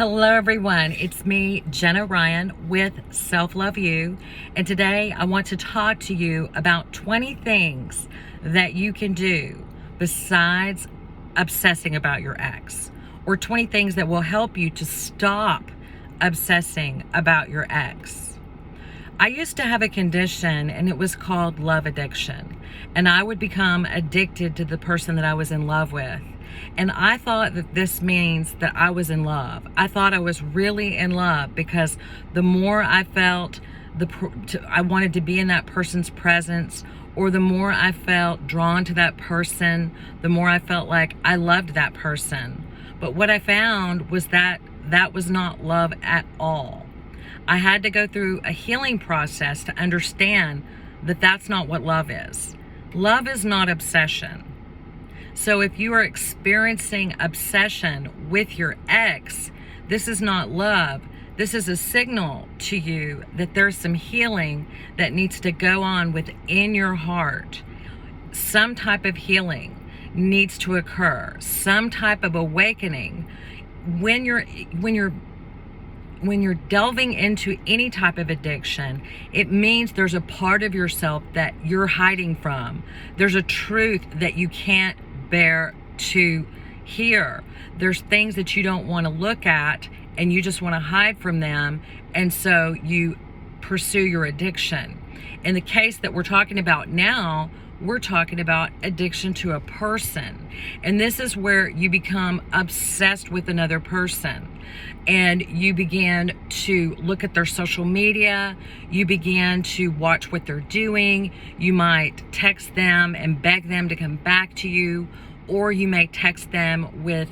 Hello everyone, it's me, Jenna Ryan with Self Love You, and today I want to talk to you about 20 things that you can do besides obsessing about your ex, or 20 things that will help you to stop obsessing about your ex. I used to have a condition and it was called love addiction, and I would become addicted to the person that I was in love with. And I thought that this means that I was in love. I thought I was really in love because the more I felt I wanted to be in that person's presence, or the more I felt drawn to that person, the more I felt like I loved that person. But what I found was that that was not love at all. I had to go through a healing process to understand that that's not what love is. Love is not obsession. So if you are experiencing obsession with your ex, this is not love. This is a signal to you that there's some healing that needs to go on within your heart. Some type of healing needs to occur. Some type of awakening. When you're delving into any type of addiction, it means there's a part of yourself that you're hiding from. There's a truth that you can't bear to hear. There's things that you don't want to look at and you just want to hide from them, and so you pursue your addiction. In the case that we're talking about now, we're talking about addiction to a person. And this is where you become obsessed with another person. And you begin to look at their social media. You begin to watch what they're doing. You might text them and beg them to come back to you. Or you may text them with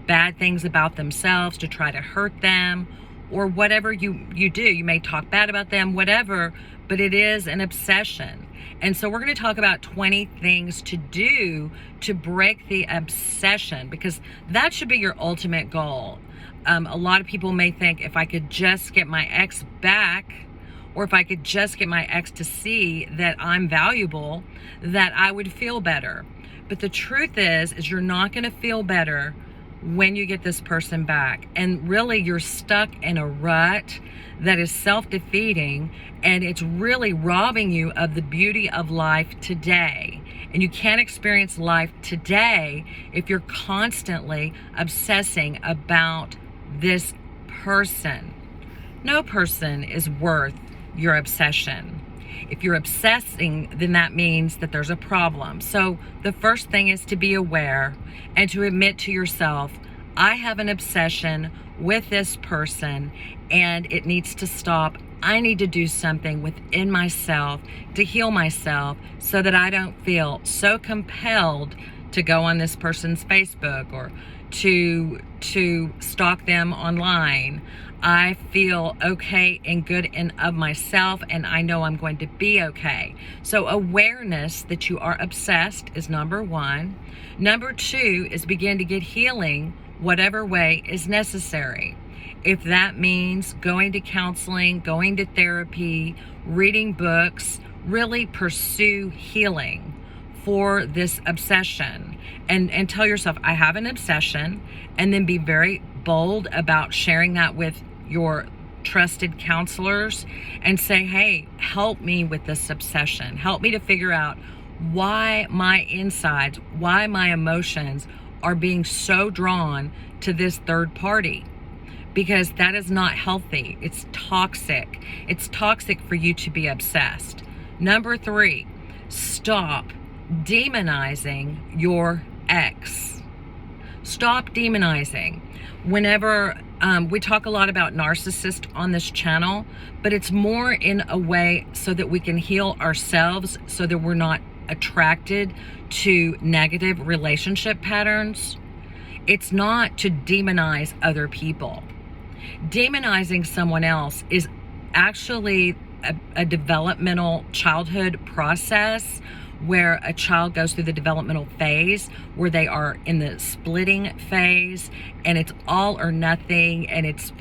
bad things about themselves to try to hurt them. Or whatever you do. You may talk bad about them, whatever. But it is an obsession. And so we're going to talk about 20 things to do to break the obsession, because that should be your ultimate goal. A lot of people may think, if I could just get my ex back, or if I could just get my ex to see that I'm valuable, that I would feel better. But the truth is you're not going to feel better when you get this person back. And really, you're stuck in a rut that is self-defeating, and it's really robbing you of the beauty of life today. And you can't experience life today if you're constantly obsessing about this person. No person is worth your obsession. If you're obsessing, then that means that there's a problem. So the first thing is to be aware and to admit to yourself, I have an obsession with this person and it needs to stop. I need to do something within myself to heal myself so that I don't feel so compelled to go on this person's Facebook or to stalk them online. I feel okay and good and of myself, and I know I'm going to be okay. So awareness that you are obsessed is number one. Number two is begin to get healing whatever way is necessary. If that means going to counseling, going to therapy, reading books, really pursue healing for this obsession. And tell yourself, I have an obsession, and then be very bold about sharing that with your trusted counselors and say, hey, help me with this obsession. Help me to figure out why my insides, why my emotions are being so drawn to this third party. Because that is not healthy. It's toxic. It's toxic for you to be obsessed. Number three, stop demonizing your ex. Stop demonizing. Whenever we talk a lot about narcissists on this channel, but it's more in a way so that we can heal ourselves, so that we're not attracted to negative relationship patterns. It's not to demonize other people. Demonizing someone else is actually a developmental childhood process where a child goes through the developmental phase where they are in the splitting phase, and it's all or nothing, and it's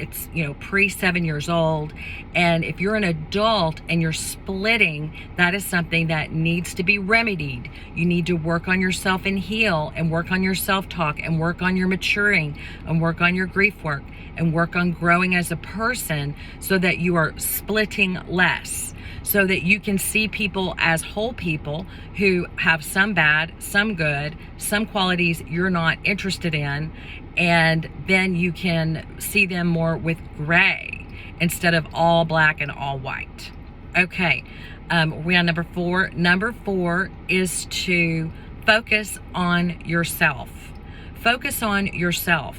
pre 7 years old. And if you're an adult and you're splitting, that is something that needs to be remedied. You need to work on yourself and heal, and work on your self-talk, and work on your maturing, and work on your grief work, and work on growing as a person, so that you are splitting less, so that you can see people as whole people who have some bad, some good, some qualities you're not interested in, and then you can see them more with gray instead of all black and all white. Okay, we're on number 4. Number 4 is to focus on yourself. Focus on yourself.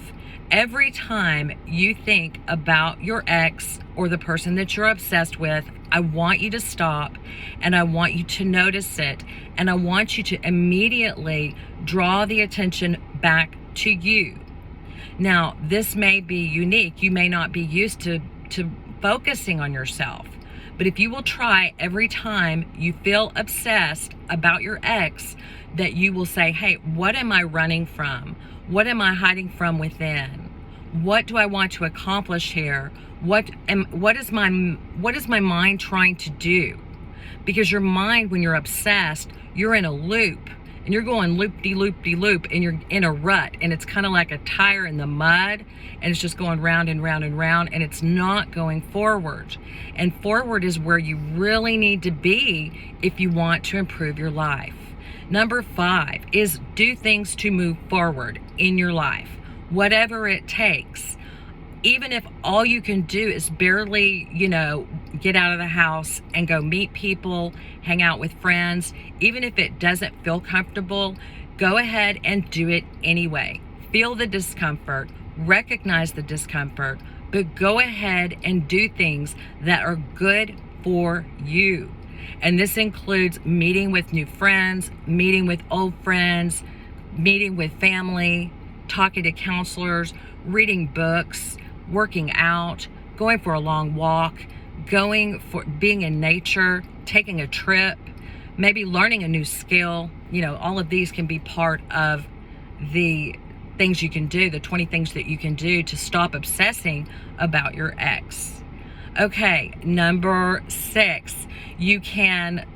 Every time you think about your ex or the person that you're obsessed with, I want you to stop, and I want you to notice it, and I want you to immediately draw the attention back to you. Now, this may be unique. You may not be used to focusing on yourself, but if you will try every time you feel obsessed about your ex, that you will say, hey, what am I running from? What am I hiding from within? What do I want to accomplish here? What is my mind trying to do? Because your mind, when you're obsessed, you're in a loop, and you're going loop-de-loop-de-loop, and you're in a rut, and it's kind of like a tire in the mud, and it's just going round and round and round, and it's not going forward. And forward is where you really need to be if you want to improve your life. Number 5 is do things to move forward in your life, whatever it takes. Even if all you can do is barely, get out of the house and go meet people, hang out with friends, even if it doesn't feel comfortable, go ahead and do it anyway. Feel the discomfort, recognize the discomfort, but go ahead and do things that are good for you. And this includes meeting with new friends, meeting with old friends, meeting with family, talking to counselors, reading books, working out, going for a long walk, being in nature, taking a trip, maybe learning a new skill. All of these can be part of the things you can do, the 20 things that you can do to stop obsessing about your ex. Okay, number 6, you can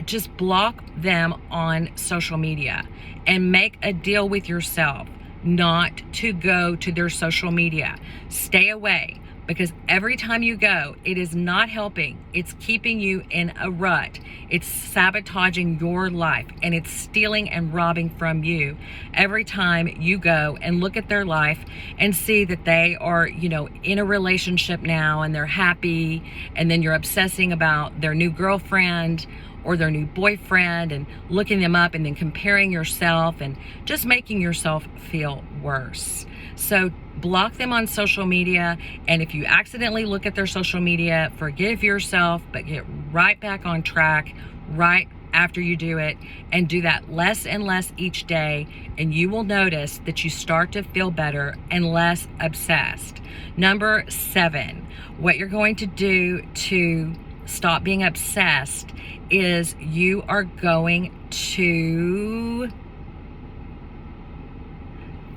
just block them on social media and make a deal with yourself not to go to their social media. Stay away, because every time you go, it is not helping. It's keeping you in a rut. It's sabotaging your life, and it's stealing and robbing from you every time you go and look at their life and see that they are, in a relationship now and they're happy, and then you're obsessing about their new girlfriend or their new boyfriend and looking them up and then comparing yourself and just making yourself feel worse. So block them on social media, and if you accidentally look at their social media, forgive yourself, but get right back on track right after you do it, and do that less and less each day, and you will notice that you start to feel better and less obsessed. Number 7, what you're going to do to stop being obsessed is you are going to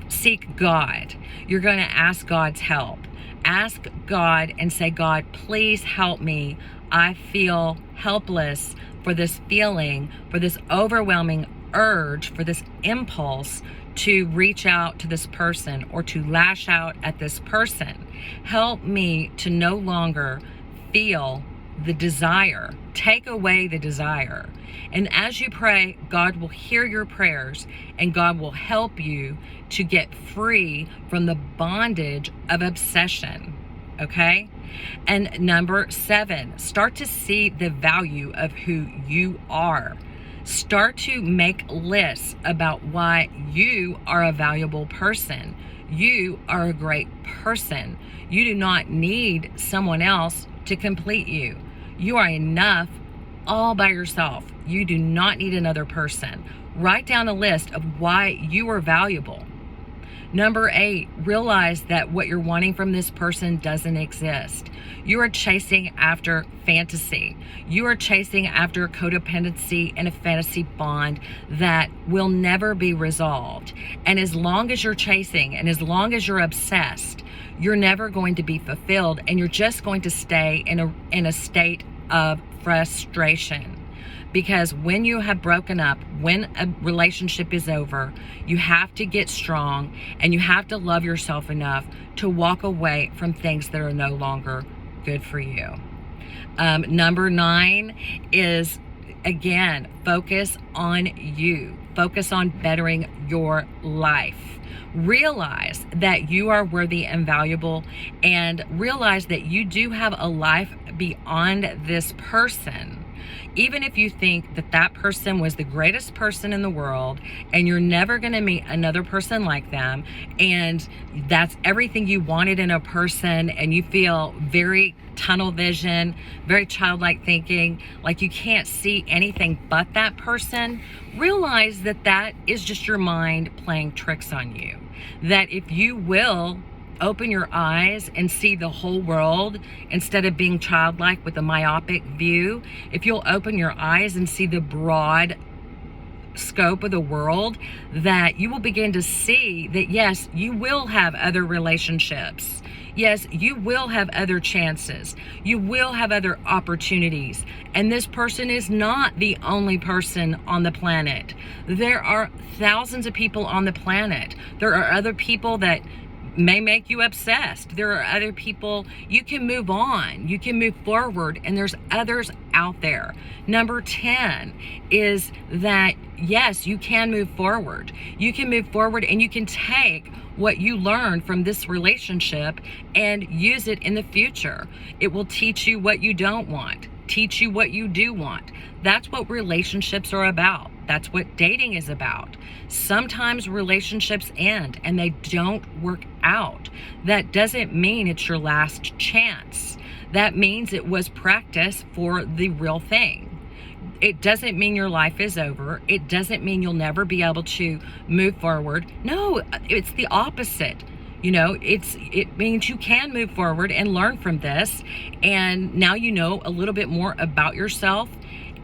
seek God. You're going to ask God's help. Ask God and say, God, please help me. I feel helpless for this feeling, for this overwhelming urge, for this impulse to reach out to this person or to lash out at this person. Help me to no longer feel the desire. Take away the desire. And as you pray, God will hear your prayers, and God will help you to get free from the bondage of obsession. Okay? And number 7, start to see the value of who you are. Start to make lists about why you are a valuable person. You are a great person. You do not need someone else to complete you. You are enough all by yourself. You do not need another person. Write down a list of why you are valuable. Number 8, realize that what you're wanting from this person doesn't exist. You are chasing after fantasy. You are chasing after codependency and a fantasy bond that will never be resolved. And as long as you're chasing and as long as you're obsessed, you're never going to be fulfilled, and you're just going to stay in a state of frustration. Because when you have broken up, when a relationship is over, you have to get strong and you have to love yourself enough to walk away from things that are no longer good for you. Number 9 is, again, focus on you. Focus on bettering your life. Realize that you are worthy and valuable, and realize that you do have a life beyond this person. Even if you think that that person was the greatest person in the world and you're never going to meet another person like them, and that's everything you wanted in a person, and you feel very tunnel vision, very childlike thinking, like you can't see anything but that person, realize that that is just your mind playing tricks on you. That if you will open your eyes and see the whole world instead of being childlike with a myopic view, if you'll open your eyes and see the broad scope of the world, that you will begin to see that yes, you will have other relationships. Yes, you will have other chances. You will have other opportunities. And this person is not the only person on the planet. There are thousands of people on the planet. There are other people that may make you obsessed. There are other people, you can move on, you can move forward, and there's others out there. Number 10 is that yes, you can move forward. You can move forward and you can take what you learned from this relationship and use it in the future. It will teach you what you don't want, teach you what you do want. That's what relationships are about. That's what dating is about. Sometimes relationships end and they don't work out. That doesn't mean it's your last chance. That means it was practice for the real thing. It doesn't mean your life is over. It doesn't mean you'll never be able to move forward. No, it's the opposite. You know, it means you can move forward and learn from this. And now you know a little bit more about yourself.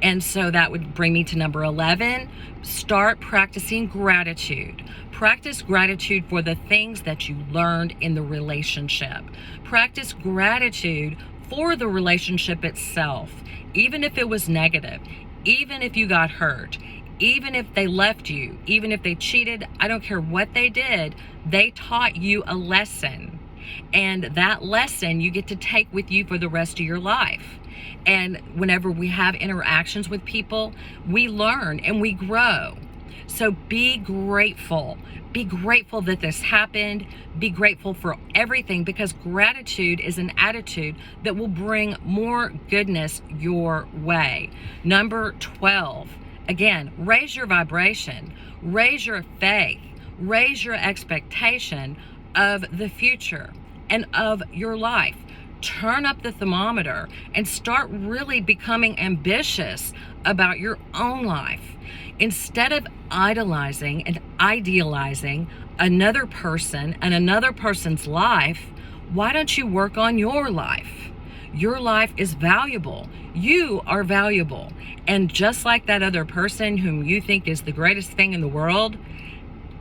And so that would bring me to number 11. Start practicing gratitude. Practice gratitude for the things that you learned in the relationship. Practice gratitude for the relationship itself, even if it was negative, even if you got hurt, even if they left you, even if they cheated. I don't care what they did. They taught you a lesson. And that lesson you get to take with you for the rest of your life. And whenever we have interactions with people, we learn and we grow. So be grateful. Be grateful that this happened. Be grateful for everything, because gratitude is an attitude that will bring more goodness your way. Number 12, again, raise your vibration, raise your faith, raise your expectation of the future and of your life. Turn up the thermometer and start really becoming ambitious about your own life. Instead of idolizing and idealizing another person and another person's life, why don't you work on your life? Your life is valuable. You are valuable. And just like that other person whom you think is the greatest thing in the world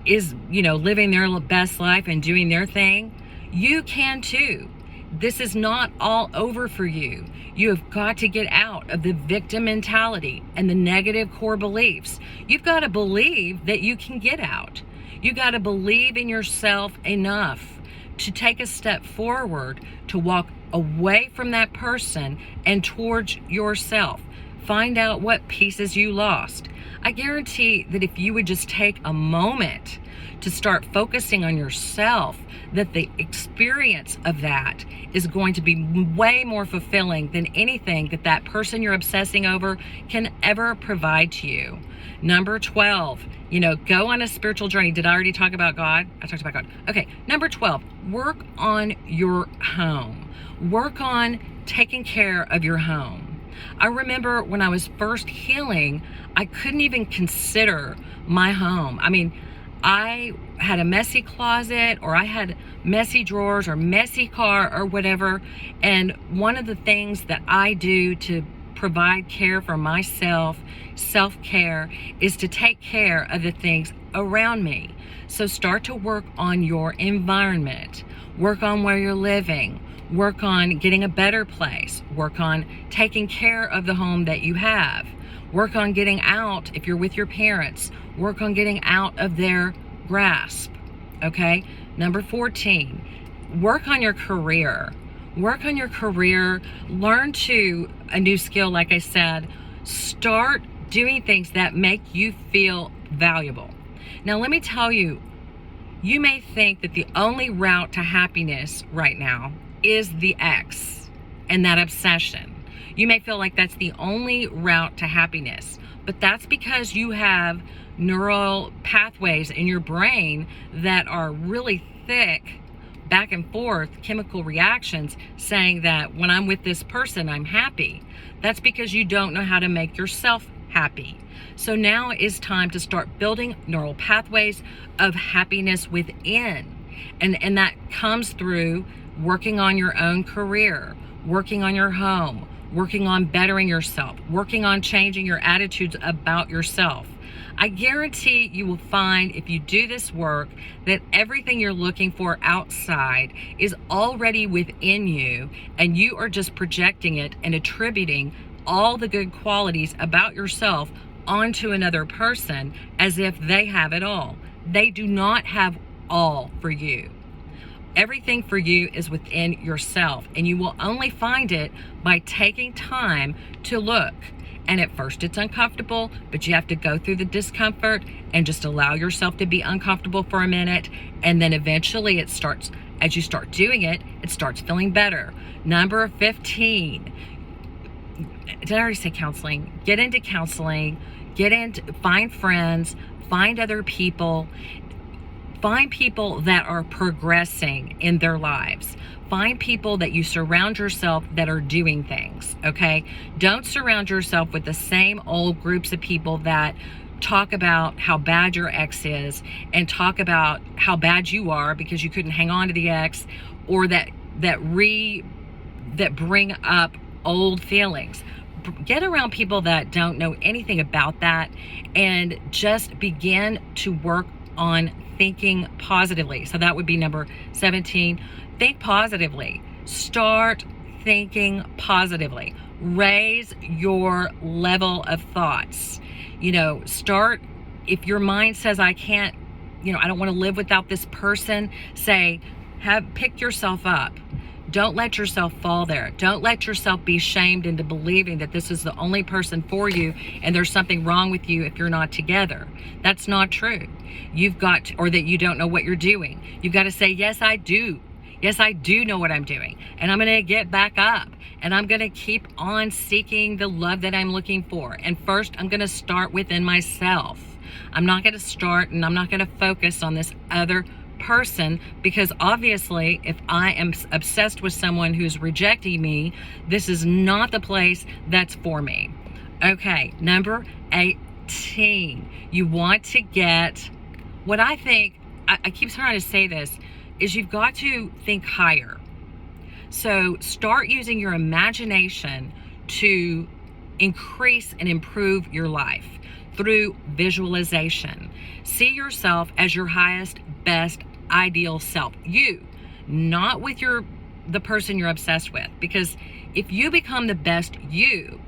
is, living their best life and doing their thing, you can too. This is not all over for you. You have got to get out of the victim mentality and the negative core beliefs. You've got to believe that you can get out. You got to believe in yourself enough to take a step forward, to walk away from that person and towards yourself. Find out what pieces you lost. I guarantee that if you would just take a moment to start focusing on yourself, that the experience of that is going to be way more fulfilling than anything that that person you're obsessing over can ever provide to you. Number 12, go on a spiritual journey. Did I already talk about God? I talked about God. Okay, number 12, work on your home. Work on taking care of your home. I remember when I was first healing, I couldn't even consider my home. I had a messy closet, or I had messy drawers or messy car or whatever. And one of the things that I do to provide care for myself, self-care, is to take care of the things around me. So start to work on your environment, work on where you're living, work on getting a better place, work on taking care of the home that you have, work on getting out, if you're with your parents, work on getting out of their grasp, okay? Number 14, work on your career. Work on your career, learn a new skill, like I said. Start doing things that make you feel valuable. Now, let me tell you, you may think that the only route to happiness right now is the ex and that obsession. You may feel like that's the only route to happiness, but that's because you have neural pathways in your brain that are really thick, back and forth chemical reactions saying that when I'm with this person, I'm happy. That's because you don't know how to make yourself happy. So now is time to start building neural pathways of happiness within. And that comes through working on your own career, working on your home, working on bettering yourself, working on changing your attitudes about yourself. I guarantee you will find, if you do this work, that everything you're looking for outside is already within you, and you are just projecting it and attributing all the good qualities about yourself onto another person as if they have it all. They do not have all for you. Everything for you is within yourself, and you will only find it by taking time to look. And at first it's uncomfortable, but you have to go through the discomfort and just allow yourself to be uncomfortable for a minute. And then eventually it starts, as you start doing it, it starts feeling better. Number 15, did I already say counseling? Get into counseling, find friends, find other people. Find people that are progressing in their lives. Find people that you surround yourself that are doing things, okay? Don't surround yourself with the same old groups of people that talk about how bad your ex is and talk about how bad you are because you couldn't hang on to the ex, or that bring up old feelings. Get around people that don't know anything about that, and just begin to work on thinking positively. So that would be number 17. Think positively. Start thinking positively. Raise your level of thoughts. Start, if your mind says, I can't, I don't want to live without this person, pick yourself up. Don't let yourself fall there. Don't let yourself be shamed into believing that this is the only person for you and there's something wrong with you if you're not together. That's not true. Or that you don't know what you're doing. You've got to say, yes, I do. Yes, I do know what I'm doing. And I'm going to get back up. And I'm going to keep on seeking the love that I'm looking for. And first, I'm going to start within myself. I'm not going to start, and I'm not going to focus on this other person, because obviously if I am obsessed with someone who's rejecting me, this is not the place that's for me. Okay, number 18, you want to get, what I think, I keep trying to say this, is you've got to think higher. So start using your imagination to increase and improve your life through visualization. See yourself as your highest, best, ideal self. You, not with the person you're obsessed with. Because if you become the best you,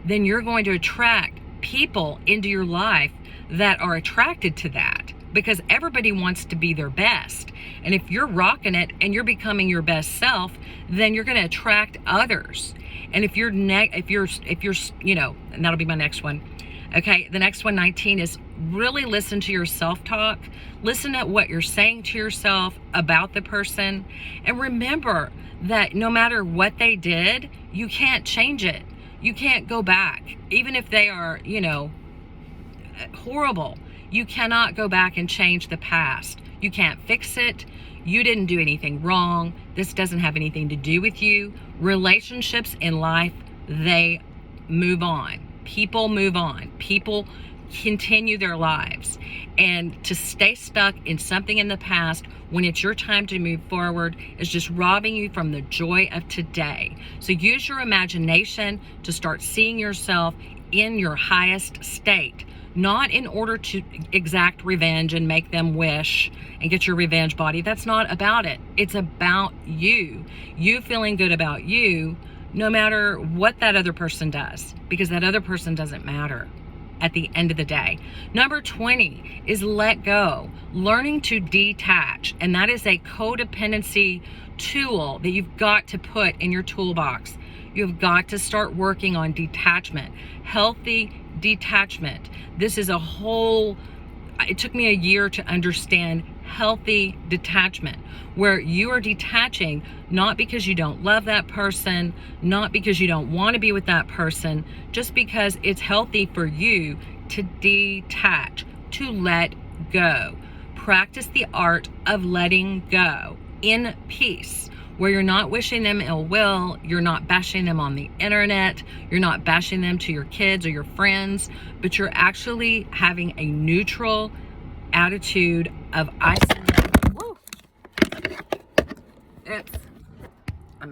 then you're going to attract people into your life that are attracted to that, because everybody wants to be their best. And if you're rocking it and you're becoming your best self, then you're going to attract others. And if you're and that'll be my next one. Okay, the next one, 19, is really listen to your self-talk. Listen to what you're saying to yourself about the person. And remember that no matter what they did, you can't change it. You can't go back. Even if they are, horrible, you cannot go back and change the past. You can't fix it. You didn't do anything wrong. This doesn't have anything to do with you. Relationships in life, they move on. People move on. People continue their lives. And to stay stuck in something in the past when it's your time to move forward is just robbing you from the joy of today. So use your imagination to start seeing yourself in your highest state, not in order to exact revenge and make them wish and get your revenge body. That's not about it. It's about you feeling good about you, no matter what that other person does, because that other person doesn't matter at the end of the day. Number 20 is let go, learning to detach. And that is a codependency tool that you've got to put in your toolbox. You've got to start working on detachment, healthy detachment. This is a whole, it took me a year to understand healthy detachment, where you are detaching not because you don't love that person, not because you don't want to be with that person, just because it's healthy for you to detach, to let go. Practice the art of letting go in peace, where you're not wishing them ill will, you're not bashing them on the internet, you're not bashing them to your kids or your friends, but you're actually having a neutral attitude of I'm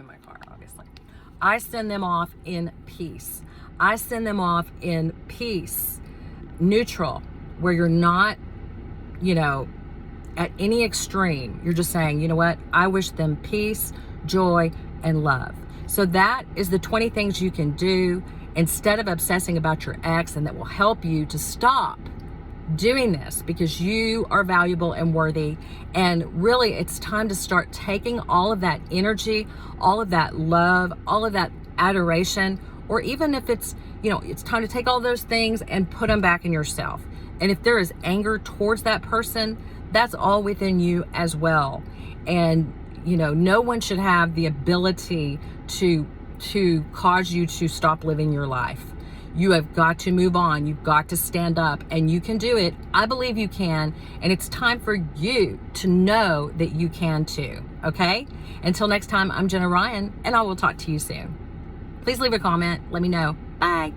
in my car, obviously. I send them off in peace. I send them off in peace, neutral, where you're not, at any extreme. You're just saying, you know what? I wish them peace, joy, and love. So that is the 20 things you can do instead of obsessing about your ex, and that will help you to stop doing this, because you are valuable and worthy. And really, it's time to start taking all of that energy, all of that love, all of that adoration, or even if it's, it's time to take all those things and put them back in yourself. And if there is anger towards that person, that's all within you as well. And, no one should have the ability to cause you to stop living your life. You have got to move on. You've got to stand up, and you can do it. I believe you can. And it's time for you to know that you can too. Okay? Until next time, I'm Jenna Ryan, and I will talk to you soon. Please leave a comment. Let me know. Bye.